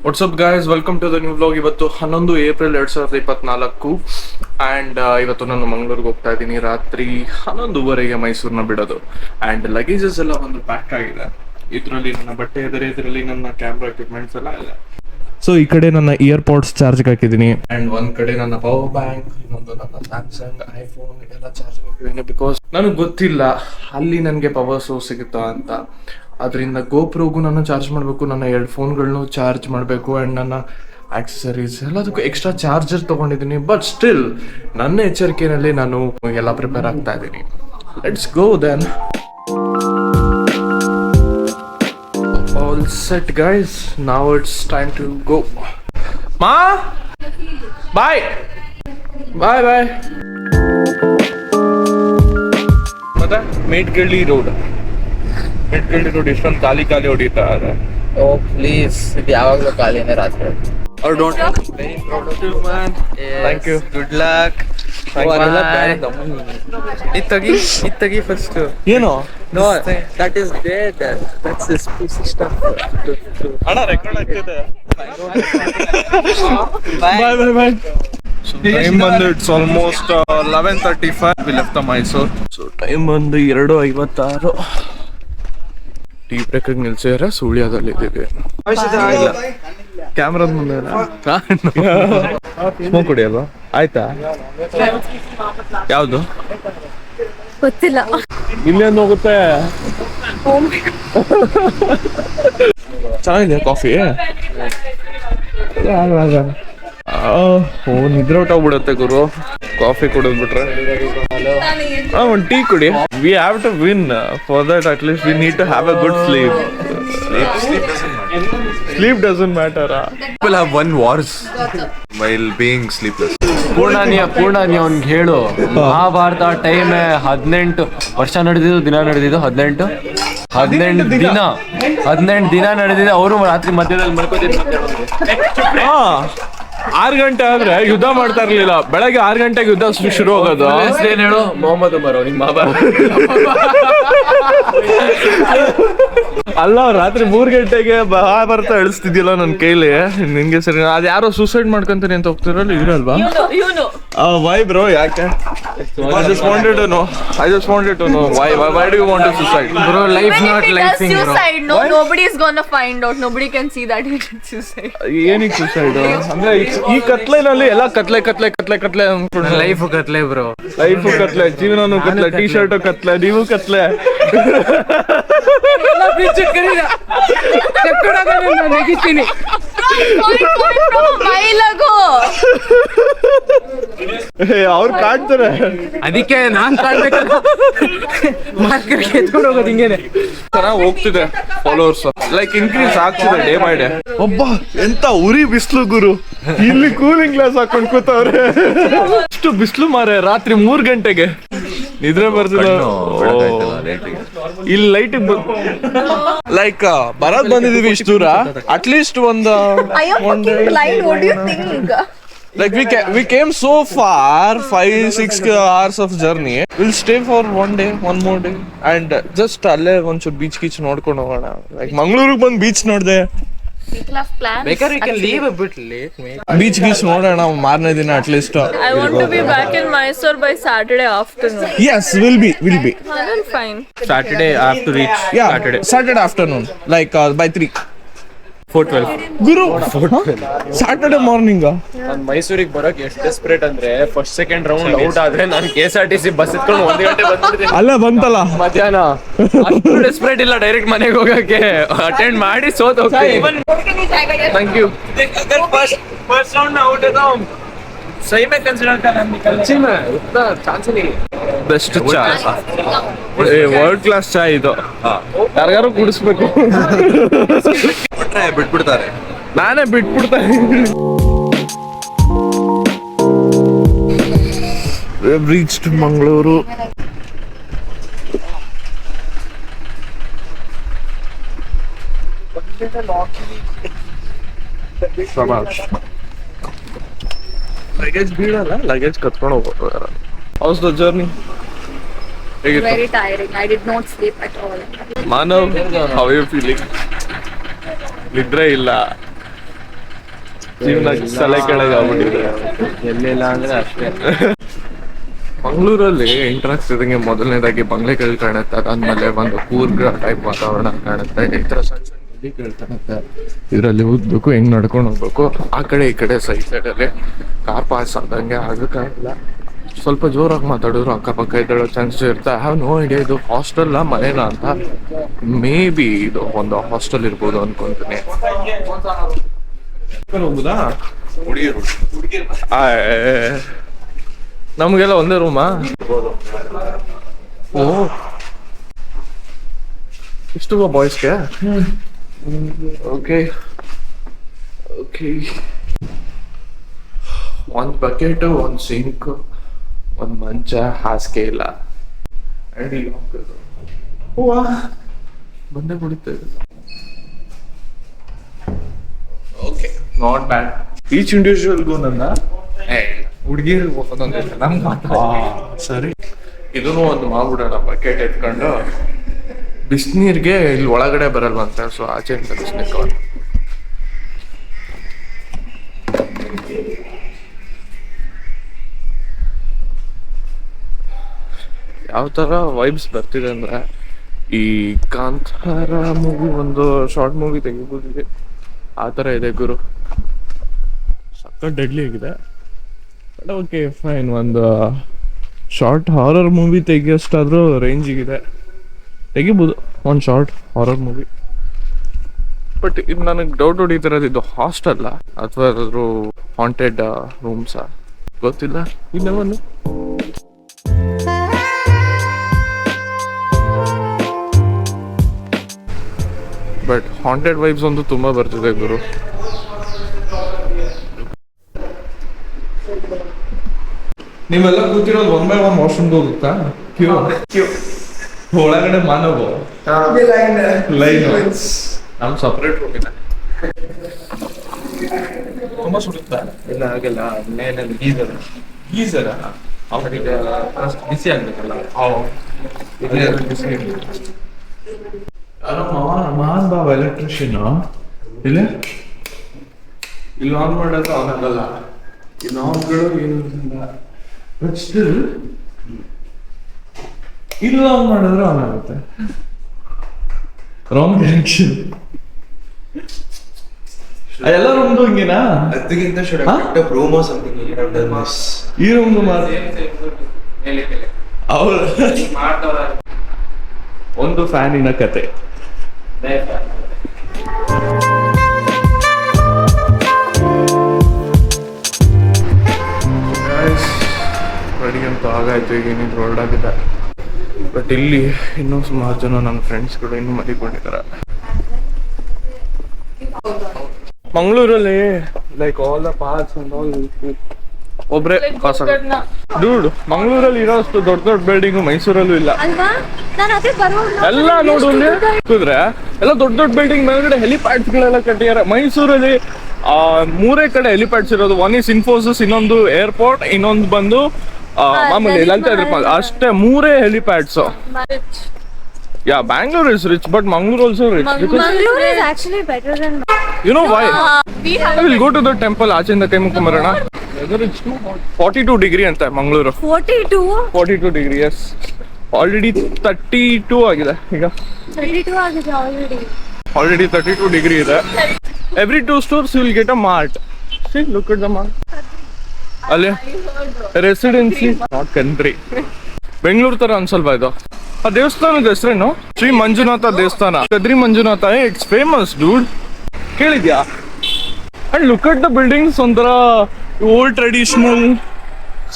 WhatsApp guys, welcome to the new vlog. ಇವತ್ತು 11 April 2024 and ಇವತ್ತು ನಾನು ಮಂಗಳೂರಿಗೆ ಹೋಗ್ತಾ ಇದ್ದೀನಿ. ರಾತ್ರಿ 11:30ಗೆ ಮೈಸೂರನ್ನ ಬಿಡೋದು. ಆ್ಯಂಡ್ ಲಗೇಜಸ್ ಎಲ್ಲ ಒಂದು ಪ್ಯಾಕ್ ಆಗಿದೆ. ಇದರಲ್ಲಿ ನನ್ನ ಬಟ್ಟೆ ಇದ್ದಾರೆ, ಇದರಲ್ಲಿ ನನ್ನ ಕ್ಯಾಮ್ರಾ ಎಕ್ವಿಪ್ಮೆಂಟ್ಸ್ ಎಲ್ಲ ಇದೆ. ಸೊ ಈ ಕಡೆ ನನ್ನ ಇಯರ್ಪಾಡ್ಸ್ ಚಾರ್ಜ್ಗೆ ಹಾಕಿದ್ದೀನಿ ಆ್ಯಂಡ್ ಒಂದ್ ಕಡೆ ನನ್ನ ಪವರ್ ಬ್ಯಾಂಕ್, ಇನ್ನೊಂದು ನನ್ನ ಸ್ಯಾಮ್ಸಂಗ್ ಐಫೋನ್ ಎಲ್ಲ ಚಾರ್ಜ್ ಹಾಕಿದ್ದೀನಿ. ಬಿಕಾಸ್ ನನಗೆ ಗೊತ್ತಿಲ್ಲ ಅಲ್ಲಿ ನನಗೆ ಪವರ್ ಸೋರ್ಸ್ ಸಿಗುತ್ತಾ ಅಂತ. ಅದರಿಂದ ಗೋಪ್ರೋಗೂ ನಾನು ಚಾರ್ಜ್ ಮಾಡಬೇಕು, ನನ್ನ 2 ಫೋನ್ಗಳನ್ನು ಚಾರ್ಜ್ ಮಾಡಬೇಕು ಆ್ಯಂಡ್ ನನ್ನ ಆಕ್ಸೆಸರೀಸ್ ಎಲ್ಲದಕ್ಕೂ ಎಕ್ಸ್ಟ್ರಾ ಚಾರ್ಜರ್ ತೊಗೊಂಡಿದ್ದೀನಿ. ಬಟ್ ಸ್ಟಿಲ್ ನನ್ನ ಎಚ್ಚರಿಕೆಯಲ್ಲಿ ನಾನು ಎಲ್ಲ ಪ್ರಿಪೇರ್ ಆಗ್ತಾ ಇದ್ದೀನಿ. Let's go then. All set guys, now it's time to go. Ma, bye bye. ಮತ್ತೆ ಮೇಟ್ಗಳ್ಳಿ ರೋಡ್ ಇಷ್ಟೊಂದು ಖಾಲಿ ಹೊಡಿತಾ ಇದೆ. ಓ ಪ್ಲೀಸ್, ಇದು ಯಾವಾಗಲೂ ಖಾಲಿನೇ ರಾತ್ರಿ. Or don't very proud of you man. Yes, Thank you. Good luck. ಇತ್ತಗಿ ಫಸ್ಟ್. ಏನು No, that is there. That's his pussy stuff. ಅಣ್ಣ ರೆಕಾರ್ಡ್ ಆಗ್ತಿದೆ. Bye. So time ಬಂದು it's almost 11:35. We left the Mysore. So time ಬಂದು 2:56. Tea ಬ್ರೇಕಿಗೆ ನಿಲ್ಸಿದ್ರೆ ಸುಳ್ಯದಲ್ಲಿ ಇದ್ದೀವಿ. ಕ್ಯಾಮ್ರಾದ ಮುಂದೆ smoke ಕುಡಿಯಲ್ವಾ? ಆಯ್ತಾ? ಯಾವುದು ಗೊತ್ತಿಲ್ಲ. ಇಲ್ಲೇನು ಹೋಗುತ್ತೆ? ಚೆನ್ನಾಗಿದೆ ಕಾಫಿ. ನಿದ್ರೆ ಹೊಟ್ಟೋಗ್ಬಿಡುತ್ತೆ ಗುರು ಕಾಫಿ ಕುಡಿದ್ಬಿಟ್ರೆ. ಒಂದು ಟೀ ಕುಡಿ. We have to win. For that at least we need to have a good sleep. Sleep doesn't matter. People have won wars while being sleepless. ಪೂರ್ಣ ನೀ ಅವ್ನಿಗೆ ಹೇಳು, ಮಹಾಭಾರತ ಟೈಮ್ 18 ವರ್ಷ ನಡೆದಿದ್ದು, ದಿನ ನಡೆದಿದ್ದು 18 ದಿನ ನಡೆದಿದೆ. ಅವರು ರಾತ್ರಿ ಮಧ್ಯದಲ್ಲಿ ಮಲ್ಕೋತಿದ್ರು. 6 ಗಂಟೆ ಆದ್ರೆ ಯುದ್ಧ ಮಾಡ್ತಾ ಇರ್ಲಿಲ್ಲ. ಬೆಳಗ್ಗೆ 6 ಗಂಟೆಗೆ ಯುದ್ಧ ಶುರು ಹೋಗೋದು. ಏನ್ ಹೇಳು? ಮೊಹಮ್ಮದ್ ಉಮರ್ ನಿಮ್ಮ ಮಹಾಭಾರತ. ಅಲ್ಲ, ರಾತ್ರಿ 3 ಗಂಟೆಗೆ ಮಹಾಭಾರತ ಇಳಿಸ್ತಿದ್ಯಲ್ಲ ನನ್ನ ಕೈಲಿ. ನಿನ್ಗೆ ಸರಿ, ಅದ್ ಯಾರೋ ಸೂಸೈಡ್ ಮಾಡ್ಕೊಂತಾನೆ ಅಂತ ಹೋಗ್ತಿರಲ್ಲ, ಇವ್ರಲ್ವಾ? ವೈ ಬ್ರೋ, ಯಾಕೆ? I just wanted to know why do you want to suicide? Bro, life not life bro. Suicide. No, nobody is gonna find out. Nobody can see that he did suicide. ಏನಕ್ಕೆ suicide ಅಂದ್ರೆ? ಈ ಕತ್ಲೆನಲ್ಲಿ ಎಲ್ಲ ಕತ್ಲೆ ಅನ್ಕೊಂಡು life ಕತ್ಲೆ bro. Life ಕತ್ಲೆ, ಜೀವನನು ಕತ್ಲೆ, T shirt ಕತ್ಲೆ, ನೀವು ಕತ್ಲೆ. ಅವ್ರು ಕಾಡ್ತಾರೆ, ಅದಕ್ಕೆ ನಾನ್ ಕಾಡ್ಬೇಕಲ್ಲ. ಮಾರ್ಕೆಟ್ಗೆ ಎತ್ಕೊಂಡು ಹೋಗೋದು ಹಿಂಗೇನೆ. ಚೆನ್ನಾಗಿ ಹೋಗ್ತಿದೆ ಫಾಲೋವರ್ಸ್, ಲೈಕ್ ಇನ್ಕ್ರೀಸ್ ಆಗ್ತಿದೆ ಡೇ ಬೈ ಡೇ. ಒಬ್ಬ ಎಂತ ಉರಿ ಬಿಸ್ಲು ಗುರು, ಇಲ್ಲಿ ಕೂಲಿಂಗ್ ಗ್ಲಾಸ್ ಹಾಕೊಂಡ್ ಕೂತವ್ರೆ. ಇಷ್ಟು ಬಿಸ್ಲು ಮಾರೆ, ರಾತ್ರಿ 3 ಗಂಟೆಗೆ ನಿದ್ರೆ ಬರ್ತಿಲ್ಲ. ಇಲ್ಲಿ ಲೈಟ್ ಲೈಕ್ ಬರದ್ ಬಂದಿದೀವಿ ಇಷ್ಟು ದೂರ. ಅಟ್ಲೀಸ್ಟ್ ಒಂದು I am fucking blind. What do you think? like we came so far, 5-6 hours of journey. We'll stay for one more day and just ಅಲ್ಲೇ ಒಂಚೂರು ಬೀಚ್ ನೋಡ್ಕೊಂಡು ಹೋಗೋಣ. ಲೈಕ್ ಮಂಗಳೂರಿಗೆ ಬಂದು ಬೀಚ್ ನೋಡ್ದೆ. People have plans. ಬೇಕಾದ್ರೆ we can leave a bit late maybe. Beach ನೋಡೋಣ ಮಾರನೇ ದಿನ at least. I want to be back in Mysore by Saturday afternoon. Yes, will be. Then fine. Saturday I have to reach. Saturday afternoon, like by 3. 4:12. Guru, Saturday morning. ನಾನು ಮೈಸೂರಿಗೆ ಬರೋಕೆ ಎಷ್ಟು desperate ಅಂದ್ರೆ, first second round out ಆದ್ರೆ ನಾನು KSRTC bus ಎತ್ಕೊಂಡು 1 ಗಂಟೆ ಬಂದ್ಬಿಡ್ತೀನಿ. ಅಲ್ಲ ಬಂತಲ್ಲ ಮಧ್ಯಾಹ್ನ. ಅಷ್ಟು ಡೆಸ್ಪರೇಟ್ ಇಲ್ಲ ಡೈರೆಕ್ಟ್ ಮನೆಗೆ ಹೋಗಕ್ಕೆ. ಅಟೆಂಡ್ ಮಾಡಿ ಸೋತ್ ಹೋಗ್ತೀನಿ. Thank you. फर्स्ट राउंड में आउट है तो सही में कंसीडर कर रहा निकल अच्छी में उतना चांस नहीं. Best chai, world class chai ಇದು. ಯಾರಿಗಾರು ಕುಡಿಸ್ಬೇಕು. ಬಿಟ್ಬಿಡ್ತಾರೆ. ನಾನೇ ಬಿಟ್ಬಿಡ್ತೇನೆ. ರೀಚ್ಡ್ ಮಂಗಳೂರು. ಲಗೇಜ್ ಬೀಳಲ್ಲ, ಲಗೇಜ್ ಕತ್ಕೊಂಡು ಹೋಗ್ಬೇಕು. How's the journey? Very tiring. I did not sleep at all. Manav, how you feeling? ನಿದ್ರೆ ಇಲ್ಲ. ಜೀವನ ತಲೆ ಕೆಳಗೆ ಆಗ್ಬಿಟ್ಟಿದೆ. ಎಲ್ಲಿಲ್ಲ ಅಂದ್ರೆ ಅಷ್ಟೇ. ಮಂಗಳೂರಲ್ಲಿ ಎಂಟರ್ ಆಗ್ತಿದಂಗೆ ಮೊದಲನೇದಾಗಿ ಬಂಗ್ಲೆಗಳು ಕಾಣುತ್ತೆ, ಅದಾದ್ಮೇಲೆ ಒಂದು ಕೂರ್ಗ ಟೈಪ್ ವಾತಾವರಣ ಕಾಣುತ್ತೆ, ಈ ಥರ ಸಣ್ಣ ಸಣ್ಣ ಗಲ್ಲಿಗಳು ಕಾಣುತ್ತೆ. ಇದರಲ್ಲಿ ಹೋಗ್ಬೇಕು, ಹೆಂಗ್ ನಡ್ಕೊಂಡು ಹೋಗ್ಬೇಕು. ಆ ಕಡೆ ಈ ಕಡೆ ಸೈಡಲ್ಲಿ ಕಾರ್ ಪಾಸ್ ಆದಂಗೆ ಆಗಕ್ಕಾಗಲ್ಲ. ಸ್ವಲ್ಪ ಜೋರಾಗಿ ಮಾತಾಡಿದ್ರು ಅಕ್ಕಪಕ್ಕ ಇದ್ದಳು ಚಾನ್ಸಸ್ ಇರುತ್ತೆ. ಐ ಹ್ಯಾವ್ ನೋ ಐಡಿಯಾ ಇದು ಹಾಸ್ಟೆಲ್ಲ ಮನೇನ ಅಂತ. ಮೇ ಬಿ ಇದು ಒಂದು ಹಾಸ್ಟೆಲ್ ಇರ್ಬೋದು ಅನ್ಕೊಂತೀನಿ. ಹೋಗುದಾ ನಮ್ಗೆಲ್ಲ ಒಂದೇ ರೂಮಾ? ಓ ಇಷ್ಟು ಬಾಯ್ಸ್ಗೆ? Okay okay. ಒಂದು ಬಕೆಟ್, ಒಂದು ಸಿಂಕ್, ಒಂದು ಮಂಚ, ಹಾಸಿಗೆ ಇಲ್ಲ. ಬಂದೇ ಬಿಡುತ್ತೆ. Okay, not bad. ಈಚ್ ಇಂಡಿವಿಜುವಲ್ಗೂ ನನ್ನ ಹುಡುಗಿರಿಗೆ ಒಂದೊಂದು ನಮ್ಗೆ ಮಾತ್ರ. ಸರಿ, ಇದನ್ನು ಒಂದು ಮಾಡ್ಬಿಡೋಣ. ಬಕೆಟ್ ಎತ್ಕೊಂಡು ಬಿಸಿನೀರಿಗೆ ಇಲ್ಲಿ ಒಳಗಡೆ ಬರಲ್ವಂತೆ, ಸೊ ಆಚೆಯಿಂದ ಬಿಸಿನೀರು ಕವರ್. ಯಾವ ಥರ ವೈಬ್ಸ್ ಬರ್ತಿದೆ ಅಂದರೆ, ಈ ಕಾಂತಾರ ಮೂವಿ ಒಂದು ಶಾರ್ಟ್ ಮೂವಿ ತೆಗಿಬೋದಿದೆ, ಆ ಥರ ಇದೆ ಗುರು. ಸಕ್ಕ ಡೆಡ್ಲಿ ಆಗಿದೆ. ಬಟ್ ಓಕೆ ಫೈನ್, ಒಂದು ಶಾರ್ಟ್ ಹಾರರ್ ಮೂವಿ ತೆಗಿಯೋಷ್ಟಾದ್ರೂ ರೇಂಜಿಗಿದೆ, ತೆಗಿಬೋದು ಒಂದು ಶಾರ್ಟ್ ಹಾರರ್ ಮೂವಿ. ಬಟ್ ಇದು ನನಗೆ ಡೌಟ್ ಹೊಡಿತಿರೋದು, ಇದು ಹಾಸ್ಟೆಲ್ಲ ಅಥವಾ ಯಾರಾದ್ರೂ ಹಾಂಟೆಡ್ ರೂಮ್ಸಾ ಗೊತ್ತಿಲ್ಲ. ಇನ್ನೊಂದು ಬಟ್ ಹಾಂಟೆಡ್ ವೈಬ್ಸ್ ಒಂದು ತುಂಬಾ ಬರ್ತಿದೆ ಗುರು. ನೀವೆಲ್ಲ ಕೂತಿರೋದು 1 by 1 ವಾಶ್ರೂಮ್ಗೆ ಹೋಗುತ್ತಾ? ಕ್ಯೂ ಒಳಗಡೆ ಮಾನವ ಲೈನ್ ನಮ್ ಸಪರೇಟ್ ರೂಮ್ ಇದೆ. ತುಂಬಾ ಸುಡುತ್ತಾ? ಇಲ್ಲ ಆಗಲ್ಲ, ಮೇಲೆ ಗೀಸರ್ ಗೀಸರ ಅವರಿಗೆ ಬಿಸಿ ಆಗ್ಬೇಕಲ್ಲ. ಯಾರೋ ಮಹಾನ್ ಬಾಬಾ ಎಲೆಕ್ಟ್ರಿಷಿಯನ್ ಇಲ್ಲ ಇಲ್ಲಿ ಆನ್ ಮಾಡೋದು ಆನ್ ಆಗಲ್ಲ. ಈ ನಾಬ್ಗಳು ಏನಿಲ್ಲ, ಬಟ್ ಸ್ಟಿಲ್ ಇಲ್ಲ ಆನ್ ಮಾಡಿದ್ರೆ ಆನ್ ಆಗುತ್ತೆ. Wrong connection. ಎಲ್ಲ ರೂಮ್ದು ಹಿಂಗೇನಾ? ಅದಕ್ಕಿಂತ ರೂಮ್ ಸಮಥಿಂಗ್ ಈ ರೂಮ್ದು ಮಾತ್ರ ಅವ್ರ ಒಂದು ಫ್ಯಾನಿನ ಕತೆ. ರೆಡಿ ಅಂತ ಆಗಾಯ್ತು, ಈಗ ಇನ್ನಿಂದ ಹೊರಡಾಗಿದೆ. ಬಟ್ ಇಲ್ಲಿ ಇನ್ನೂ ಸುಮಾರು ಜನ ನನ್ನ ಫ್ರೆಂಡ್ಸ್ಗಳು ಇನ್ನೂ ಮರಿಕೊಂಡಿದ್ದಾರೆ. ಮಂಗಳೂರಲ್ಲಿ like all the parks and all ಒಬ್ರೆ ಪಾಸ್ ಡೂಡ್. ಮಂಗಳೂರಲ್ಲಿ ಇರೋಷ್ಟು ದೊಡ್ಡ ದೊಡ್ಡ ಬಿಲ್ಡಿಂಗ್ ಮೈಸೂರಲ್ಲೂ ಇಲ್ಲ. ಎಲ್ಲ ನೋಡು ಕುದ್ರೆ ಎಲ್ಲ ದೊಡ್ಡ ದೊಡ್ಡ ಬಿಲ್ಡಿಂಗ್ ಮೇಲ್ಗಡೆ ಹೆಲಿಪ್ಯಾಡ್ಸ್ ಗಳೆಲ್ಲ ಕಟ್ಟಿದ್ದಾರೆ. ಮೈಸೂರಲ್ಲಿ 3 ಕಡೆ ಹೆಲಿಪ್ಯಾಡ್ಸ್ ಇರೋದು. ಒನ್ ಇಸ್ ಇನ್ಫೋಸಿಸ್, ಇನ್ನೊಂದು ಏರ್ಪೋರ್ಟ್, ಇನ್ನೊಂದು ಬಂದು ಮಾಮೂಲಿ ಲಲಿತಾ ಅಷ್ಟೇ. 3 ಹೆಲಿಪ್ಯಾಡ್ಸ್. Yeah, Bangalore is rich, but Mangalore also rich. Mangalore is actually better than. You know why? I will go to the temple. ಆಚೆಯಿಂದ ಕೈ ಮುಕ್ಕೊಂಬರೋಣ. Weather is too hot. 42 degree ಅಂತ ಮಂಗಳೂರು. 42 degree, yes. Already 32 ಆಗಿದೆ ಈಗ. 32 ಆಗಿದೆ already. Already 32 degree ಇದೆ. Every 2 stores you will get a mart. See, look at the mart. ಅಲ್ಲಿ residency, not country. Bengaluru ತರ ಅನ್ಸಲ್ವಾ ಇದು? ಆ ದೇವಸ್ಥಾನದ ಹೆಸರೇನು? ಶ್ರೀ ಮಂಜುನಾಥ ದೇವಸ್ಥಾನ, Kadri Manjunatha. It's famous dude, ಕೇಳಿದ್ಯಾ? And look at the buildings, ಒಂಥರ ಓಲ್ಡ್ ಟ್ರೆಡಿಷನಲ್,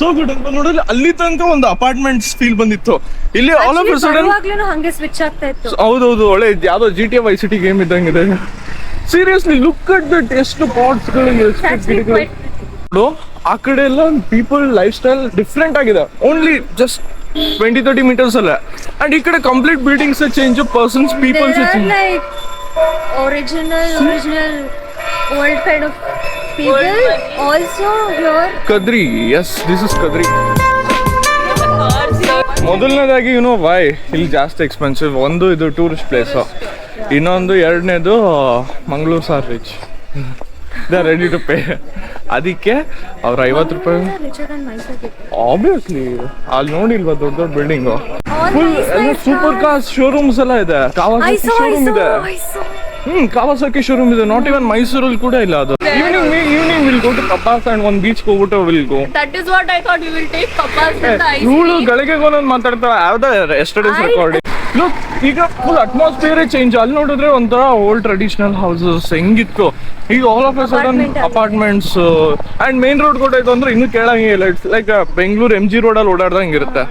ಸೋ ಗುಡ್ ಅಂತ. ನೋಡಲಿ ಅಲ್ಲಿ ತನಕ ಒಂದು ಅಪಾರ್ಟ್ಮೆಂಟ್ಸ್ ಫೀಲ್ ಬಂದಿತ್ತು. ಇಲ್ಲಿ ಆಲ್ ಆಫ್ ಅ ಸಡನ್ ಹಂಗೆ ಸ್ವಿಚ್ ಆಗ್ತಾ ಇತ್ತು. ಹೌದೌದು, ಒಳ್ಳೆ ಯಾವ್ದೋ GTA Vice City ಗೇಮ್ ಇದ್ದಂಗಿದೆ. ಸೀರಿಯಸ್ಲಿ ಲುಕ್ ಅಟ್ ದಟ್, ಎಷ್ಟು ಪಾಟ್ಸ್ ಗಳು, ಎಷ್ಟು ಗಿಡಗಳು. ಆ ಕಡೆ ಎಲ್ಲ ಪೀಪಲ್ ಲೈಫ್ ಸ್ಟೈಲ್ ಡಿಫ್ರೆಂಟ್ ಆಗಿದೆ. ಓನ್ಲಿ ಜಸ್ಟ್ 20-30 meters ಅಲ್ಲ. ಅಂಡ್ ಈ ಕಡೆ complete buildings change, persons, peoples change. Like original old kind of people also here. Kadri, yes, this is Kadri. ಮೊದಲನೇದಾಗಿ ಯು ನೋ ವೈ ಇಲ್ಲಿ ಜಾಸ್ತಿ ಎಕ್ಸ್ಪೆನ್ಸಿವ್. ಒಂದು ಇದು ಟೂರಿಸ್ಟ್ ಪ್ಲೇಸು, ಇನ್ನೊಂದು ಎರಡನೇದು Mangaluru sir rich. They are ready to pay. ಅದಕ್ಕೆ ಅವ್ರ 50 ರೂಪಾಯಿ richer than Mysore people. Obviously. ಅಲ್ಲಿ ನೋಡಿಲ್ವಾ ದೊಡ್ಡ ದೊಡ್ಡ ಬಿಲ್ಡಿಂಗು, All ಫುಲ್ nice, ಎಲ್ಲ nice super cars. Cars showrooms ಎಲ್ಲ ಇದೆ. I ಕಾವಾಸಕಿ saw, ಶೋರೂಮ್ ಇದೆ. I saw. ಕಾವಾಸಕಿ ಶೋರೂಮ್ ಇದೆ. ನಾಟ್ ಇವನ್ ಮೈಸೂರಲ್ಲಿ ಕೂಡ ಇಲ್ಲ ಅದು. ಈವ್ನಿಂಗ್ ವಿಲ್ ಗೋ ಟು ಕಬ್ಬಾಸ್ ಅಂಡ್ ಒಂದು ಬೀಚ್ ಹೋಗ್ಬಿಟ್ಟು will go. That is what I thought you will take Kappas with the ice ಇವಳು cream. ಗಳಿಗೆ ಒಂದೊಂದು ಮಾತಾಡ್ತಾಳೆ. ಯಾವ್ದ ಎಸ್ಟರ್ಡೇಸ್ ರೆಕಾರ್ಡಿಂಗ್. ಲುಕ್, ಈಗ ಫುಲ್ ಅಟ್ಮಾಸ್ಫಿಯರೇ ಚೇಂಜ್. ಅಲ್ಲಿ ನೋಡಿದ್ರೆ ಒಂಥರ ಓಲ್ಡ್ ಟ್ರೆಡಿಷನಲ್ ಹೌಸಸ್ ಹೆಂಗಿತ್ತು, ಈಗ all of A sudden apartments and main road ಕೂಡ ಇದು ಅಂದ್ರೆ ಇನ್ನೂ ಕೇಳಂಗೆ ಇಲ್ಲ. ಇಟ್ಸ್ ಲೈಕ್ ಬೆಂಗಳೂರು MG ರೋಡಲ್ಲಿ ಓಡಾಡ್ದಂಗೆ ಇರುತ್ತೆ.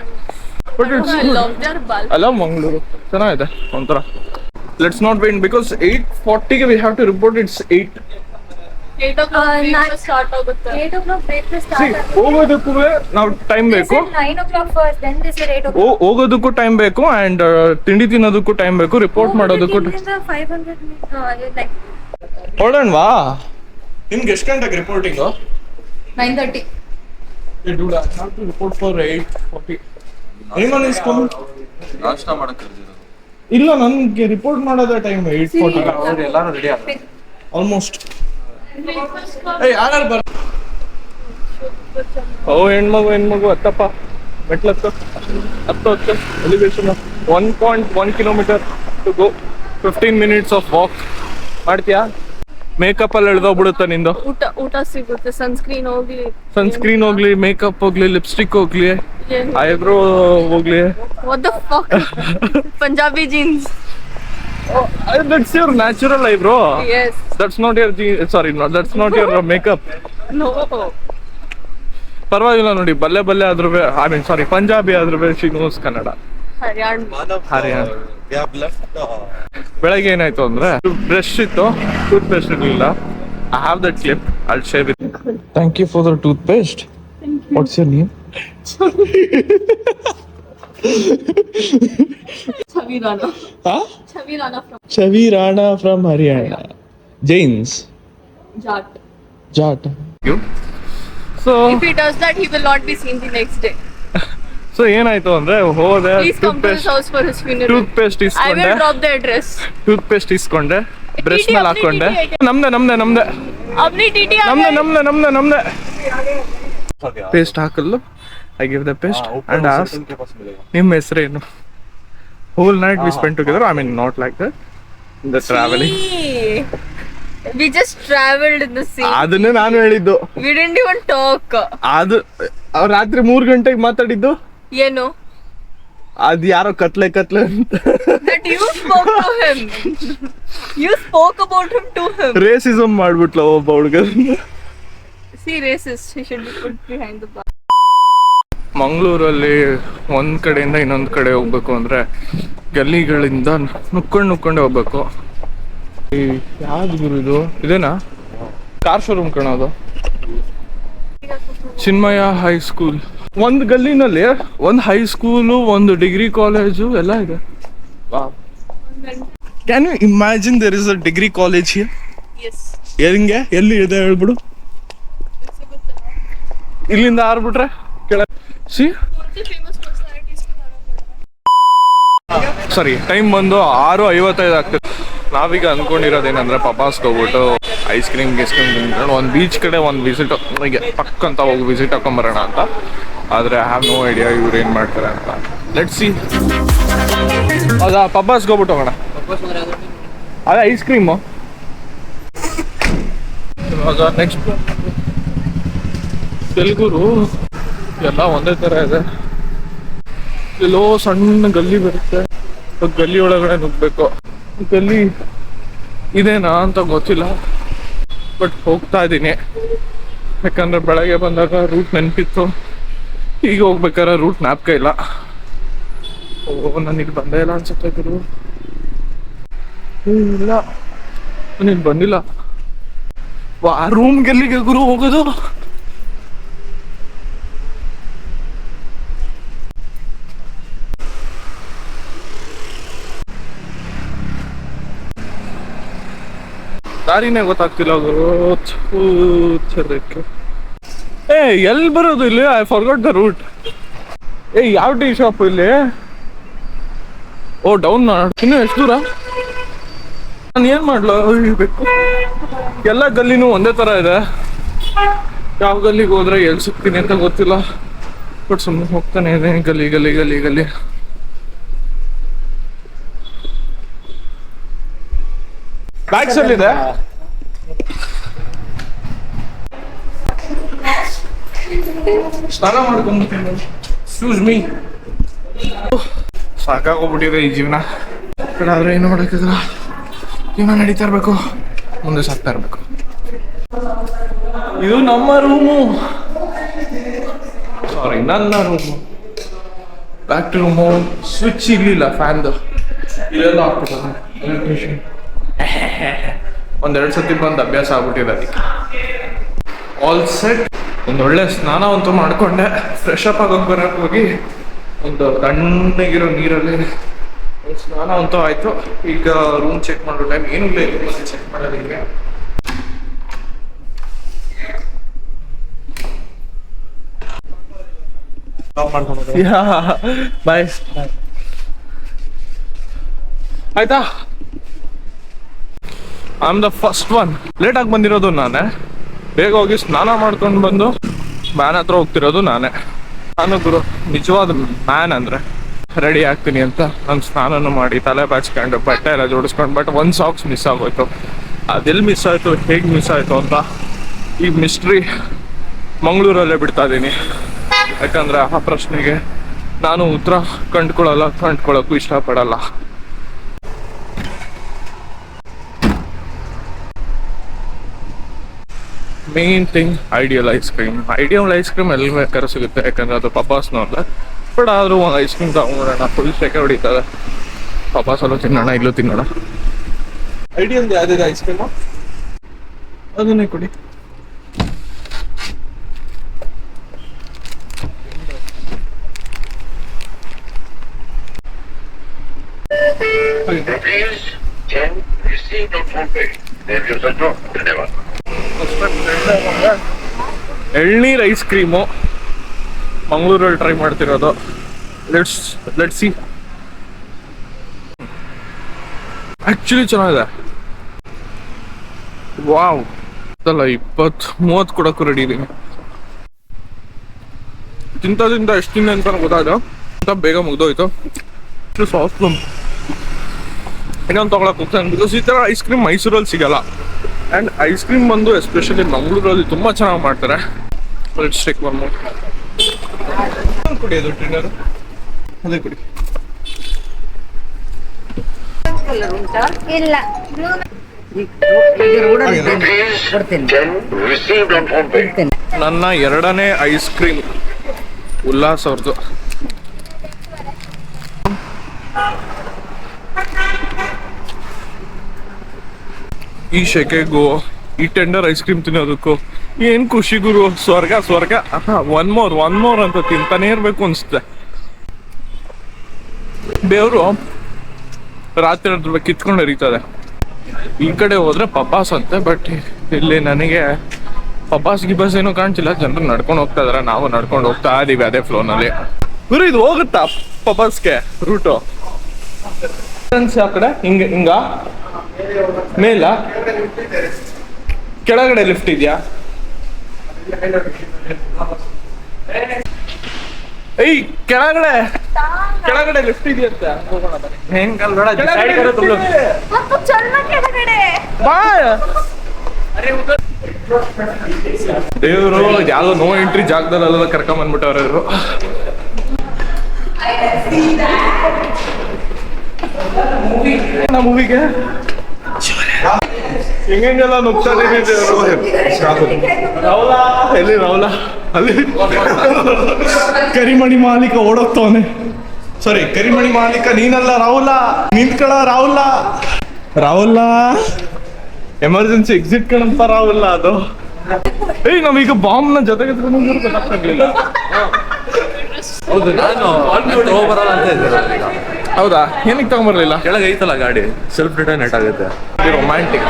But it's I love their bulb. ಅಲ್ಲ ಮಂಗಳೂರು ಚೆನ್ನಾಗಿದೆ ಒಂಥರ. ಲೆಟ್ಸ್ ನಾಟ್ ವೇಟ್ ಬಿಕಾಸ್ 8:40ಗೆ we have to report. It's 8. 8 o'clock breakfast start ಆಗುತ್ತೆ. 8 o'clock breakfast See, start. ಹೋಗೋದಕ್ಕೂ ನಾವು ಟೈಮ್ They ಬೇಕು, said 9 o'clock first, then they said 8 o'clock. ಹೋಗೋದಕ್ಕೂ time ಬೇಕು and ತಿಂಡಿ ತಿನ್ನೋದಕ್ಕೂ time ಬೇಕು, ರಿಪೋರ್ಟ್ ಮಾಡೋದಕ್ಕೂ. In the 500 like ಹೊರಡೋಣವಾ? ನಿಮ್ಗೆ ಎಷ್ಟು ಗಂಟೆಗೆ reporting? 9:30. Report for 8:40. Anyone is coming? ನಾಷ್ಟಾ ಮಾಡಕ್ ಕರ್ದಿರೋದು. ಇಲ್ಲ, ನನ್ಗೆ ರಿಪೋರ್ಟ್ ಮಾಡೋದೇ ಟೈಮ್ 8:40 ಅವ್ರು ಎಲ್ಲಾರು ರೆಡಿ ಆಗ ಆಲ್ಮೋಸ್ಟ್. ಯಾರು ಬರ ಓ ಹೆಣ್ಮಗು ಹತ್ತಪ್ಪ ಮೆಟ್ಲತ್ತು ಹತ್ತು elevation 1.1 kilometre to go. 15 minutes of walk. ಮಾಡ್ತೀಯಾ? ಮೇಕಪ್ ಅಲ್ಲಿ ಎಳ್ದೋಗ್ಬಿಡುತ್ತೆ ನಿಂದು. ಊಟ ಸಿಗುತ್ತೆ, ಸನ್ಸ್ಕ್ರೀನ್ ಹೋಗ್ಲಿ, ಮೇಕಪ್ ಹೋಗ್ಲಿ, ಲಿಪ್ಸ್ಟಿಕ್ ಹೋಗ್ಲಿ, ಐಬ್ರೋ ಹೋಗ್ಲಿ. What the fuck? Punjabi jeans. That's your natural eyebrow. Yes. That's not your that's not your makeup. No. ಪರವಾಗಿಲ್ಲ ನೋಡಿ, ಬಲ್ಲೆ ಆದ್ರೂ ಪಂಜಾಬಿ ಆದ್ರೂ ಶಿ ನೋಸ್ ಕನ್ನಡ. ಹರಿಯಾಣ. ಬೆಳಗ್ಗೆ ಏನಾಯ್ತು ಅಂದ್ರೆ ಬ್ರಷ್ ಇತ್ತು, ಟೂತ್ ಪೇಸ್ಟ್ ಇರಲಿಲ್ಲ. I have that clip, I'll share with. Thank you for the toothpaste. What's your name? Chavi Rana. Huh? Chavi Rana from Chavi Rana from Haryana. Jains. Jat. You? So If he does that, he will not be seen the next day. ಏನಾಯ್ತು ಅಂದ್ರೆ ಹೋದೆ, Please come to his house for his funeral. Toothpaste I ಇಸ್ಕೊಂಡೆ, will drop the address. Toothpaste ಇಸ್ಕೊಂಡೆ, brush ಮೇಲೆ ಹಾಕೊಂಡೆ. ನಮ್ದೆ Apni TT ನಮ್ದೆ paste ಹಾಕಲು. I give the paste and ask ನಿಮ್ಮ ಹೆಸರೇನು. Whole night we spend together. I mean not like that, the travelling. We just traveled in the sea. ಅದನ್ನೇ ನಾನು ಹೇಳಿದ್ದು. We didn't even talk. ಅದು ರಾತ್ರಿ 3 ಗಂಟೆಗೆ ಮಾತಾಡಿದ್ದು. ಏನು? ಅದು ಯಾರೋ ಕತ್ಲೆ ಅಂತ. That you spoke to him. You spoke about him to him. Racism ಮಾಡ್ಬಿಟ್ಲ ಒಬ್ಬ ಹುಡುಗ. See, racist. He should be put behind the bar. ಮಂಗಳೂರಲ್ಲಿ ಒಂದ್ ಕಡೆಯಿಂದ ಇನ್ನೊಂದ್ ಕಡೆ ಹೋಗ್ಬೇಕು ಅಂದ್ರೆ ಗಲ್ಲಿಗಳಿಂದ ನುಕ್ಕೊಂಡೆ ಹೋಗ್ಬೇಕು. ಯಾವ್ದು ಗುರು ಇದು? ಇದೇನಾ ಕಾರ್ ಶೋರೂಮ್ ಕಾಣೋದು? ಚಿನ್ಮಯ ಹೈಸ್ಕೂಲ್. ಒಂದು ಗಲ್ಲಿನಲ್ಲಿ ಒಂದು ಹೈಸ್ಕೂಲು, ಒಂದು ಡಿಗ್ರಿ ಕಾಲೇಜು ಎಲ್ಲ ಇದೆ. Can you imagine there is a degree college here? Yes. ಹೆಂಗೆ? ಎಲ್ಲಿ ಇದೆ ಹೇಳ್ಬಿಡು. ಇಲ್ಲಿಂದ ಆರ್ಬಿಟ್ರೆ ಕೆಳ. ಸಿ Famous personalities. ಸರಿ, ಟೈಮ್ ಬಂದು 6:55 ಆಗ್ತದೆ. ನಾವೀಗ ಅನ್ಕೊಂಡಿರೋದೇನಂದ್ರೆ ಪಪಾಸ್ಗೆ ಹೋಗ್ಬಿಟ್ಟು ಐಸ್ ಕ್ರೀಮ್ ತಿನ್ಕೊಂಡು ಒಂದು ಬೀಚ್ ಕಡೆ ಒಂದು ವಿಸಿಟ್, ಹೀಗೆ ಪಕ್ಕ ಅಂತ ಹೋಗಿ ವಿಸಿಟ್ ಹಾಕೊಂಬರೋಣ ಅಂತ. ಆದರೆ ಐ ಹ್ಯಾವ್ ನೋ ಐಡಿಯಾ ಇವ್ರು ಏನು ಮಾಡ್ತಾರೆ ಅಂತ. Let's see. ಹೌದಾ, ಪಪಾಸ್ಗೆ ಹೋಗ್ಬಿಟ್ಟು ಹೋಗೋಣ. ಅದೇ ಐಸ್ ಕ್ರೀಮು. ಇವಾಗ ನೆಕ್ಸ್ಟ್ ತೆಲುಗುರು ಎಲ್ಲ ಒಂದೇ ಥರ ಇದೆ. ಎಲ್ಲೋ ಸಣ್ಣ ಗಲ್ಲಿ ಬರುತ್ತೆ, ಗಲ್ಲಿ ಒಳಗಡೆ ನುಗ್ಬೇಕು. ಗಲ್ಲಿ ಇದೇನಾ ಅಂತ ಗೊತ್ತಿಲ್ಲ, ಬಟ್ ಹೋಗ್ತಾ ಇದ್ದೀನಿ. ಯಾಕಂದ್ರೆ ಬೆಳಗ್ಗೆ ಬಂದಾಗ ರೂಟ್ ನೆನಪಿತ್ತು, ಈಗ ಹೋಗ್ಬೇಕಾದ್ರೆ ರೂಟ್ ಜ್ಞಾಪಕ ಇಲ್ಲ. ನಾನು ಇಲ್ಲಿ ಬಂದೇ ಇಲ್ಲ ಅನ್ಸುತ್ತೆ ಗುರು. ಇಲ್ಲ, ನಾನು ಇಲ್ಲಿ ಬಂದಿಲ್ಲ. ಆ ರೂಮ್ ಗೆಲ್ಲಿಗೆ ಗುರು ಹೋಗೋದು? ದಾರಿನೇ ಗೊತ್ತಾಗ್ತಿಲ್ಲ ಗುರು. ಎಲ್ಲಿ ಬರೋದು ಇಲ್ಲಿ? I forgot the route. ಯಾವ ಟೀ ಶಾಪ್ ಇಲ್ಲಿ? Oh down. ಇನ್ನು ಎಷ್ಟು ದೂರ? ನಾನು ಏನ್ ಮಾಡ್ಲೋ ಬೇಕು. ಎಲ್ಲ ಗಲ್ಲಿನೂ ಒಂದೇ ತರ ಇದೆ. ಯಾವ ಗಲ್ಲಿಗೆ ಹೋದ್ರೆ ಎಲ್ಲಿ ಸಿಗ್ತೀನಿ ಅಂತ ಗೊತ್ತಿಲ್ಲ. ಬಟ್ ಸುಮ್ಮನೆ ಹೋಗ್ತಾನೆ ಇದೆ ಗಲ್ಲಿ ಗಲ್ಲಿ ಗಲ್ಲಿ ಗಲ್ಲಿ. ಬ್ಯಾಗ್ಸ್ ಎಲ್ಲಿದೆ? ಸ್ನಾನ ಮಾಡ್ಕೊಂಡ್ಬಿಡ್ತೀನಿ. Excuse me. ಸಾಕಾಗೋಗ್ಬಿಟ್ಟಿದೆ ಈ ಜೀವನ. ಆದ್ರೆ ಏನು ಮಾಡೋಕ್ಕಿಲ್ಲ, ಜೀವನ ನಡೀತಾ ಇರ್ಬೇಕು, ಮುಂದೆ ಸಾಕ್ತಾ ಇರ್ಬೇಕು. ಇದು ನಮ್ಮ ರೂಮು, ಸಾರಿ ನನ್ನ ರೂಮು. Back room. ಸ್ವಿಚ್ ಇರ್ಲಿಲ್ಲ ಫ್ಯಾನ್ದು, ಇಲ್ಲೆಲ್ಲ ಹಾಕ್ಬಿಟ್ಟು ಎಲೆಕ್ಟ್ರಿಷಿಯನ್. ಒಂದೆರಡು ಸತಿ ಬಂದು ಅಭ್ಯಾಸ ಆಗ್ಬಿಟ್ಟಿದೆ ಅದಕ್ಕೆ. All set. ಒಂದೊಳ್ಳೆ ಸ್ನಾನ ಅಂತೂ ಮಾಡ್ಕೊಂಡೆ. ಫ್ರೆಶ್ ಅಪ್ ಆಗೋಗಿ ಬರೋಕೆ ಹೋಗಿ ಒಂದು ತಣ್ಣಗಿರೋ ನೀರಲ್ಲಿ ಒಂದು ಸ್ನಾನ ಅಂತೂ ಆಯ್ತು. ಈಗ ರೂಮ್ ಚೆಕ್ ಮಾಡೋ ಟೈಮ್ ಏನೂ ಇಲ್ಲ, ಚೆಕ್ ಮಾಡೋದಿಲ್ಲ. ಬಾಯ್. ಆಯ್ತಾ? I am the first one. Late ಆಗಿ ಬಂದಿರೋದು ನಾನೇ. ಬೇಗ ಹೋಗಿ ಸ್ನಾನ ಮಾಡ್ಕೊಂಡು ಬಂದು ಮ್ಯಾನ್ ಹತ್ರ ಹೋಗ್ತಿರೋದು ನಾನೇ. ನಾನು ಗುರು ನಿಜವಾದ ಮ್ಯಾನ್ ಅಂದ್ರೆ ರೆಡಿ ಆಗ್ತೀನಿ ಅಂತ ನಾನು ಸ್ನಾನನೂ ಮಾಡಿ ತಲೆ ಬಾಚ್ಕೊಂಡು ಬಟ್ಟೆ ಎಲ್ಲ ಜೋಡಿಸ್ಕೊಂಡು. ಬಟ್ ಒಂದು ಸಾಕ್ಸ್ ಮಿಸ್ ಆಗೋಯ್ತು. ಅದೆಲ್ಲಿ ಮಿಸ್ ಆಯಿತು, ಹೇಗೆ ಮಿಸ್ ಆಯಿತು ಅಂತ ಈ ಮಿಸ್ಟ್ರಿ ಮಂಗಳೂರಲ್ಲೇ ಬಿಡ್ತಾ ಇದ್ದೀನಿ. ಯಾಕಂದ್ರೆ ಆ ಪ್ರಶ್ನೆಗೆ ನಾನು ಉತ್ತರ ಕಂಡ್ಕೊಳ್ಳೋಕ್ಕೂ ಇಷ್ಟಪಡಲ್ಲ. Main thing ideal ice cream. Ideal ice cream ಎಲ್ಲಿ ಬೇಕಾದ್ರೂ ಸಿಗುತ್ತೆ, ಯಾಕಂದ್ರೆ ಅದು ಪಪಾಸ್ನೂ ಅಲ್ಲ. ಬಟ್ ಆದರೂ ಒಂದು ಐಸ್ ಕ್ರೀಮ್ ತಗೊಂಡ್ಬಿಡೋಣ. ಫುಲ್ ಸೆಕೆ ಹೊಡಿತದೆ. ಪಪಾಸಲ್ಲೂ ತಿನ್ನೋಣ, ಇಲ್ಲೂ ತಿನ್ನೋಣ. ಐಡಿಯಲ್ ಯಾವುದಿದೆ ಐಸ್ ಕ್ರೀಮು? ಅದನ್ನೇ ಕೊಡಿ. ಎಳ್ನೀರ್ ಐಸ್ ಕ್ರೀಮು ಮಂಗಳೂರಲ್ಲಿ ಟ್ರೈ ಮಾಡ್ತಿರೋದು. Let's see. ಆಕ್ಚುಲಿ ಚೆನ್ನಾಗಿದೆ. ವಾವ್. ಅಲ್ಲ 20-30 ಕೊಡಕ್ಕೂ ರೆಡಿ ಇದೀನಿ. ತಿಂತ ಎಷ್ಟು ತಿಂದೆ ಅಂತ ಗೊತ್ತಾಯ್ತು ಅಂತ ಬೇಗ ಮುಗ್ದೋಯ್ತು. ಇಷ್ಟು ಸಾಫ್ಟ್. ಇನ್ನೊಂದು ತೊಗೊಳಕ್ ಹೋಗ್ತಾನೆ. ಬಿಕಾಸ್ ಈ ಥರ ಐಸ್ ಕ್ರೀಮ್ ಮೈಸೂರಲ್ಲಿ ಸಿಗಲ್ಲ. ಆ್ಯಂಡ್ ಐಸ್ ಕ್ರೀಮ್ ಬಂದು ಎಸ್ಪೆಷಲಿ ಮಂಗಳೂರಲ್ಲಿ ತುಂಬ ಚೆನ್ನಾಗಿ ಮಾಡ್ತಾರೆ. Let's take one more. ಕುಡಿ ಅದು ಟಿನ್ನರ್, ಅದೇ ಕುಡಿ. ಇಲ್ಲ ನನ್ನ ಎರಡನೇ ಐಸ್ ಕ್ರೀಮ್ ಉಲ್ಲಾಸ್ ಅವ್ರದ್ದು. ಈ ಶೆಕೆಗೂ ಈ ಟೆಂಡರ್ ಐಸ್ ಕ್ರೀಮ್ ತಿನ್ನೋದಕ್ಕೂ ಏನ್ ಖುಷಿ ಗುರು. ಸ್ವರ್ಗ. ಒನ್ ಮೋರ್ ಅಂತ ತಿಂತಾನೆ ಇರ್ಬೇಕು ಅನ್ಸುತ್ತೆ. ಬೇವರು ರಾತ್ರಿ ಹೊತ್ತು ಕಿತ್ಕೊಂಡು ಹರಿತದೆ. ಈ ಕಡೆ ಹೋದ್ರೆ ಪಪಾಸ್ ಅಂತೆ, ಬಟ್ ಇಲ್ಲಿ ನನಗೆ ಪಪಾಸ್ ಗಿಪಾಸ್ ಏನೂ ಕಾಣ್ತಿಲ್ಲ. ಜನರು ನಡ್ಕೊಂಡು ಹೋಗ್ತಾ ಇದಾರೆ, ನಾವು ನಡ್ಕೊಂಡು ಹೋಗ್ತಾ ಇದೀವಿ ಅದೇ ಫ್ಲೋನಲ್ಲಿ. ಗುರು ಇದು ಹೋಗುತ್ತಾ ಪಪಾಸ್ಗೆ ರೂಟು? ಆ ಕಡೆ ಹಿಂಗ ಮೇಲ ಕೆಳಗಡೆ ಲಿಫ್ಟ್ ಇದೆಯಾ? ಏಯ್ ಕೆಳಗಡೆ ಲಿಫ್ಟ್ ಇದೆಯಂತ. ದೇವ್ರು ಯಾವ್ದೋ ನೋ ಎಂಟ್ರಿ ಜಾಗದಲ್ಲೆಲ್ಲ ಕರ್ಕೊಂಡ್ ಬಂದ್ಬಿಟ್ಟವ್ರ ಇವರು. ಮೂವಿಗೆ ಹೆಂಗೆಲ್ಲ ನುಗ್ತಾ ಇದೀನಿ ದೇವರು. ರಾಹುಲ ಎಲ್ಲಿ? ರಾಹುಲ ಅಲ್ಲಿ ಕರಿಮಣಿ ಮಾಲೀಕ ಓಡೋಗ್ತವನೆ. ಸಾರಿ, ಕರಿಮಣಿ ಮಾಲೀಕ ನೀನಲ್ಲ ರಾಹುಲ. ನಿಂತ್ಕೊಳ್ಳ ರಾಹುಲ ಎಮರ್ಜೆನ್ಸಿ ಎಕ್ಸಿಟ್ ಕಣಪ್ಪ ರಾಹುಲ ಅದು. ಏಯ್ ನಾವೀಗ ಬಾಂಬ್ನ ಜೊತೆಗೆ ಗೊತ್ತಾಗ್ಲಿಲ್ಲ. ಹೌದು, ನಾನು ಬರಲ್ಲ ಅಂತ ಇದ್ದೆ. ಹೌದಾ? ಏನಕ್ಕೆ ತಗೊಂಬರ್ಲಿಲ್ಲ? ಕೆಳಗೆ ಐತಲ್ಲ ಗಾಡಿ, ಸೆಲ್ಫ್ ಡಿಟರ್ನೆಟ್ ಆಗುತ್ತೆ. Romantic.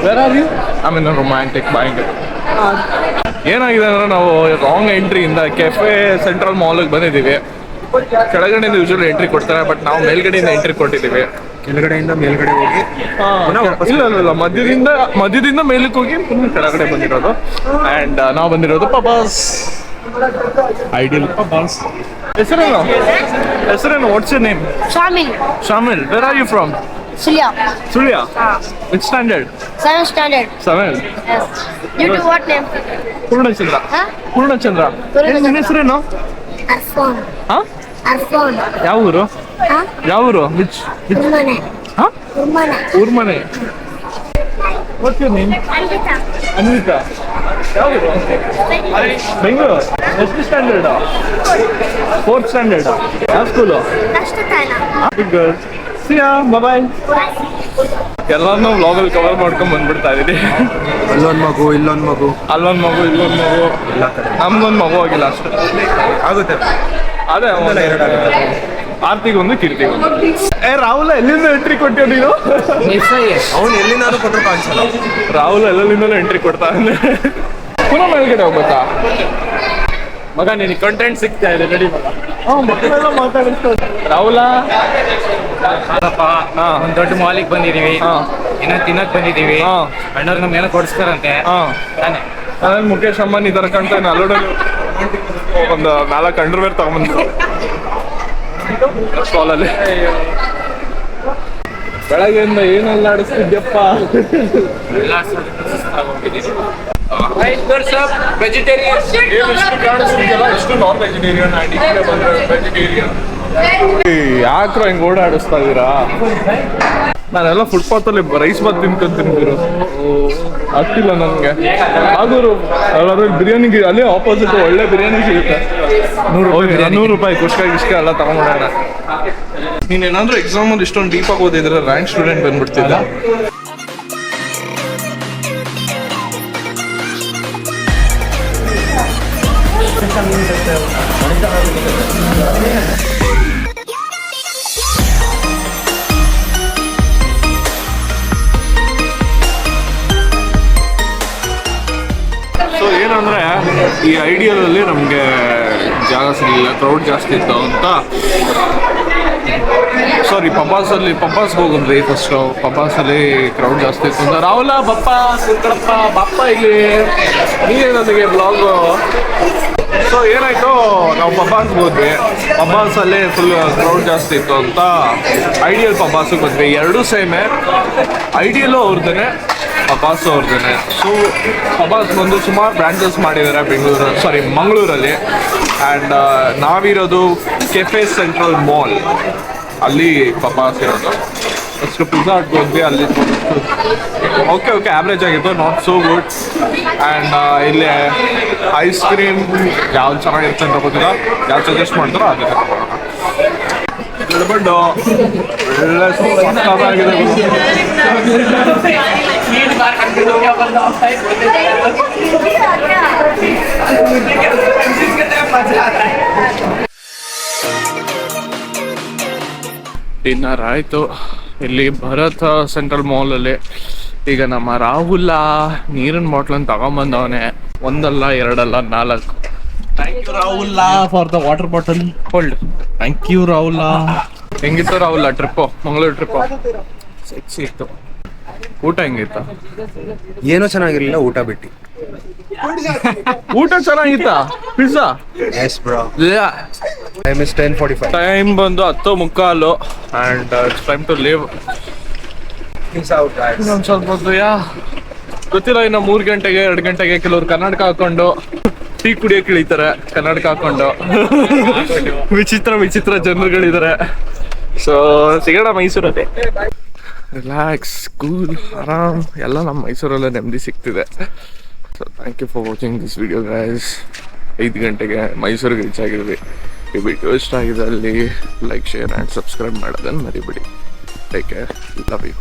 Where are you? I mean romantic buying. ಏನಾಗಿದೆ ಅಂದ್ರೆ ನಾವು ರಾಂಗ್ ಎಂಟ್ರಿಯಿಂದ ಕೆಫೆ ಸೆಂಟ್ರಲ್ ಮಾಲ್ಗೆ ಬಂದಿದ್ದೀವಿ. ಕೆಳಗಡೆಯಿಂದ ಯೂಶುವಲಿ ಎಂಟ್ರಿ ಕೊಡ್ತಾರೆ, ಬಟ್ ನಾವು ಮೇಲ್ಗಡೆಯಿಂದ ಎಂಟ್ರಿ ಕೊಟ್ಟಿದ್ದೀವಿ. ಕೆಳಗಡೆಯಿಂದ ಮೇಲ್ಗಡೆ ಹೋಗಿ ಇಲ್ಲ ಮಧ್ಯದಿಂದ ಮೇಲಕ್ಕೆ ಹೋಗಿ ಪುನಃ ಕೆಳಗಡೆ ಬಂದಿರೋದು. ಅಂಡ್ ನಾವು ಬಂದಿರೋದು ಪಬಾಸ್, ಐಡಿಯಲ್ ಪಬಾಸ್. ಹೆಸರೇನು what's your name? Shamil. Where are you from? Surya. Which standard? 7th standard. 7th. Yes. You do what name? Purnachandra. Huh? Purnachandra. ನಿನ್ನ ಹೆಸರೇನು? Arfan. ಹಾ? Arfan. ಯಾವ ಊರು? Huh? ಯಾವ ಊರು? ವಿಚ್? Urmane. ಹಾ? Urmane. ಊರ್ಮನೆ. What's your name? Anvita. Anvita. ಯಾವ ಊರು? ಬೆಂಗಳೂರು. ಎಷ್ಟು ಸ್ಟ್ಯಾಂಡರ್ಡ್? 4th standard. ಯಾವ school? Rashtatana. Good girl. See ya. Bye. ಎಲ್ಲಾನು ವ್ಲಾಗಲ್ಲಿ ಕವರ್ ಮಾಡ್ಕೊಂಡ್ ಬಂದ್ಬಿಡ್ತಾ ಇದೀನಿ. ಅಲ್ಲೊಂದು ಮಗು ಇಲ್ಲೊಂದು ಮಗು ಅಲ್ಲೊಂದು ಮಗು ಇಲ್ಲೊಂದು ಮಗು, ನಮ್ಗೊಂದು ಮಗು ಆಗಿಲ್ಲ ಅಷ್ಟೇ. ಆಗುತ್ತೆ. ಅದೇ ಆರ್ತಿಗೊಂದು ಕೀರ್ತಿಗೊಂದು. ರಾಹುಲ್ ಎಲ್ಲಿಂದ ಎಂಟ್ರಿ ಕೊಟ್ಟಿವ್ ನೀನು? ಅವ್ನು ಎಲ್ಲಿಂದಾದ್ರೂ ಕೊಟ್ಟರು ಕಾಣಿಸಲ್ಲ. ರಾಹುಲ್ ಎಲ್ಲೆಲ್ಲಿಂದಲೂ ಎಂಟ್ರಿ ಕೊಡ್ತಾನೆ. ಪುನಃ ಮೇಲ್ಗಡೆ ಹೋಗ್ಬೇಕಾ? ಮಗ ನಿನಗೆ ಕಂಟೆಂಟ್ ಸಿಗ್ತಾ ಇದೆ, ರೆಡಿ ಮಗ. ಮಕ್ಕಳೆಲ್ಲ ಮಾತಾಡಿಸ್ತಾರೆ. ರಾಹುಲ ಒಂದ್ ದೊಡ್ಡ ಮಾಲಿಗೆ ಬಂದಿದೀವಿ, ಏನೋ ತಿನ್ನಕ್ ಬಂದಿದೀವಿ. ಅಣ್ಣವ್ರು ನಮ್ಗೆ ಏನೋ ಕೊಡಿಸ್ತಾರಂತೆ ತಾನೆ. ನಾನು ಮುಖೇಶ್ ಅಮ್ಮನ್ ಈ ತರ ಕಾಣ್ತಾನೆ. ಅಲ್ಲೋಡಲ್ಲಿ ಒಂದು 4 ಅಂಡರ್ವೇರ್ ತಗೊಂಡ್ಬಂದ್ರು ಸ್ಟಾಲಲ್ಲಿ. ಬೆಳಗ್ಗೆಯಿಂದ ಏನೆಲ್ಲ ಆಡಿಸ್ತಿದ್ಯಪ್ಪ. ಎಷ್ಟು ನಾನ್ ವೆಜಿಟೇರಿಯನ್ ವೆಜಿಟೇರಿಯನ್. ಯಾಕ್ರ ಹಿಂಗ್ ಓಡಾಡಿಸ್ತಾ ಇದೀರಾ? ನಾನೆಲ್ಲ ಫುಟ್ಪಾತ್ ಅಲ್ಲಿ ರೈಸ್ ಬಾತ್ ತಿನ್ಕೊಂತಿದ್ರು, ಆಗ್ತಿಲ್ಲ ನನ್ಗೆ. ಆದರೂ ಎಲ್ಲರೂ ಬಿರಿಯಾನಿಗೆ ಅಲ್ಲೇ ಆಪೋಸಿಟ್ ಒಳ್ಳೆ ಬಿರಿಯಾನಿ ಸಿಗುತ್ತೆ. 100 ರೂಪಾಯಿ ಕುಷ್ಕ ಎಲ್ಲ ತಗೊಂಡ್ಬಿಡೋಣ. ನೀನೇನಾದ್ರೂ ಎಕ್ಸಾಮ್ ಅಲ್ಲಿ ಇಷ್ಟೊಂದು ಡೀಪ್ ಆಗಿ ಓದಿದ್ರೆ ರ್ಯಾಂಕ್ ಸ್ಟೂಡೆಂಟ್ ಬಂದ್ಬಿಡ್ತಿದ್ದ. ಸೊ ಏನಂದ್ರೆ ಈ ಐಡಿಯಲ್ ಅಲ್ಲಿ ನಮ್ಗೆ ಜಾಗ ಸಿಗಲಿಲ್ಲ, ಕ್ರೌಡ್ ಜಾಸ್ತಿ ಇತ್ತು ಅಂತ. ಸಾರಿ, ಪಬ್ಬಾಸ್ಗೆ ಹೋಗಿದ್ರಿ ಫಸ್ಟ್. ಪಬ್ಬಾಸಲ್ಲಿ ಕ್ರೌಡ್ ಜಾಸ್ತಿ ಇತ್ತು ಅಂತ. ರಾಹುಲ ಬಪ್ಪ ಕುರ್ಕಡಪ್ಪ ಬಪ್ಪ ಇಲ್ಲಿ ನೀವೇ ನನಗೆ ಬ್ಲಾಗು. ಸೊ ಏನಾಯ್ತು, ನಾವು ಪಬ್ಬಾಸ್ಗೆ ಹೋದ್ವಿ. ಪಬ್ಬಾಸಲ್ಲಿ ಫುಲ್ ಕ್ರೌಡ್ ಜಾಸ್ತಿ ಇತ್ತು ಅಂತ ಐಡಿಯಲ್ ಪಬ್ಬಾಸ್ಗೆ ಬಂದ್ವಿ. ಎರಡೂ ಸೇಮೆ, ಐಡಿಯಲ್ಲು ಅವ್ರದ್ದೇನೆ, ಪಬ್ಬಾಸು ಅವ್ರದ್ದೇನೆ. ಸೊ ಪಬ್ಬಾಸ್ ಬಂದು ಸುಮಾರು ಬ್ರಾಂಚಸ್ ಮಾಡಿದ್ದಾರೆ ಮಂಗಳೂರಲ್ಲಿ. ಆ್ಯಂಡ್ ನಾವಿರೋದು ಕೆಫೆ ಸೆಂಟ್ರಲ್ ಮಾಲ್, ಅಲ್ಲಿ ಪಬ್ಬಾಸ್ ಇರೋದು. ಅಷ್ಟು ಪಿಜ್ಜಾ ಹಟ್ಗೆ ಹೋದ್ವಿ, ಅಲ್ಲಿ ಓಕೆ ಆವ್ರೇಜ್ ಆಗಿತ್ತು, ನಾಟ್ ಸೋ ಗುಡ್. ಆ್ಯಂಡ್ ಇಲ್ಲಿ ಐಸ್ ಕ್ರೀಮ್ ಯಾವ್ದು ಚೆನ್ನಾಗಿರುತ್ತೆ ಅಂತ ಗೊತ್ತಿಲ್ಲ, ಯಾವ್ದು ಸಜೆಸ್ಟ್ ಮಾಡ್ತಾರೋ ಅದೇ ತಗೊಳ್ಳೋಣ. ಗಡ್ಬಡ್ಡು ಒಳ್ಳೆ ಸಕ್ಕತ್ತಾಗಿದೆ. ಡಿನ್ನರ್ ಆಯಿತು ಇಲ್ಲಿ ಭರತ್ ಸೆಂಟ್ರಲ್ ಮಾಲಲ್ಲಿ. ಈಗ ನಮ್ಮ ರಾಹುಲ ನೀರಿನ ಬಾಟ್ಲನ್ನು ತಗೊಂಬಂದವನೆ, ಒಂದಲ್ಲ ಎರಡಲ್ಲ 4. Thank you Rahul for the water bottle. Hold. Thank you Rahul. ಹೆಂಗಿತ್ತು Rahul trip? Mangaluru trip sexy ಇತ್ತು. ಊಟ ಹೆಂಗಿತ್ತ? ಏನೂ ಚೆನ್ನಾಗಿರ್ಲಿಲ್ಲ, ಊಟ ಬಿಟ್ಟು. ಊಟ ಚೆನ್ನಾಗಿತ್ತಾ? Pizza? Yes bro. Time is 10:45. Time ಬಂದು 10:15 and it's time to leave. ಇನ್ನೊಂದು ಸ್ವಲ್ಪ ಹೊತ್ತು ಗೊತ್ತಿಲ್ಲ, ಇನ್ನು 3 ಗಂಟೆಗೆ 2 ಗಂಟೆಗೆ ಕೆಲವ್ರು ಕನ್ನಡಕ ಹಾಕೊಂಡು ಟೀ ಕುಡಿಯೋಕೆ ಇಳಿತಾರೆ. ಕನ್ನಡಕ ಹಾಕೊಂಡು ವಿಚಿತ್ರ ಜನರುಗಳಿದ್ದಾರೆ. ಸೊ ಸಿಗೋಣ ಮೈಸೂರಲ್ಲಿ. ರಿಲ್ಯಾಕ್ಸ್, ಕೂಲ್, ಆರಾಮ್ ಎಲ್ಲ ನಮ್ಮ ಮೈಸೂರಲ್ಲೇ ನೆಮ್ಮದಿ ಸಿಗ್ತಿದೆ. So thank you for watching this video guys. 5 ಗಂಟೆಗೆ ಮೈಸೂರಿಗೆ ರೀಚ್ ಆಗಿದ್ವಿ. ಈ ವಿಡಿಯೋ ಇಷ್ಟ ಆಗಿದೆ ಅಲ್ಲಿ ಲೈಕ್, ಶೇರ್ ಆ್ಯಂಡ್ ಸಬ್ಸ್ಕ್ರೈಬ್ ಮಾಡೋದನ್ನು ಮರಿಬೇಡಿ. Take care, love you.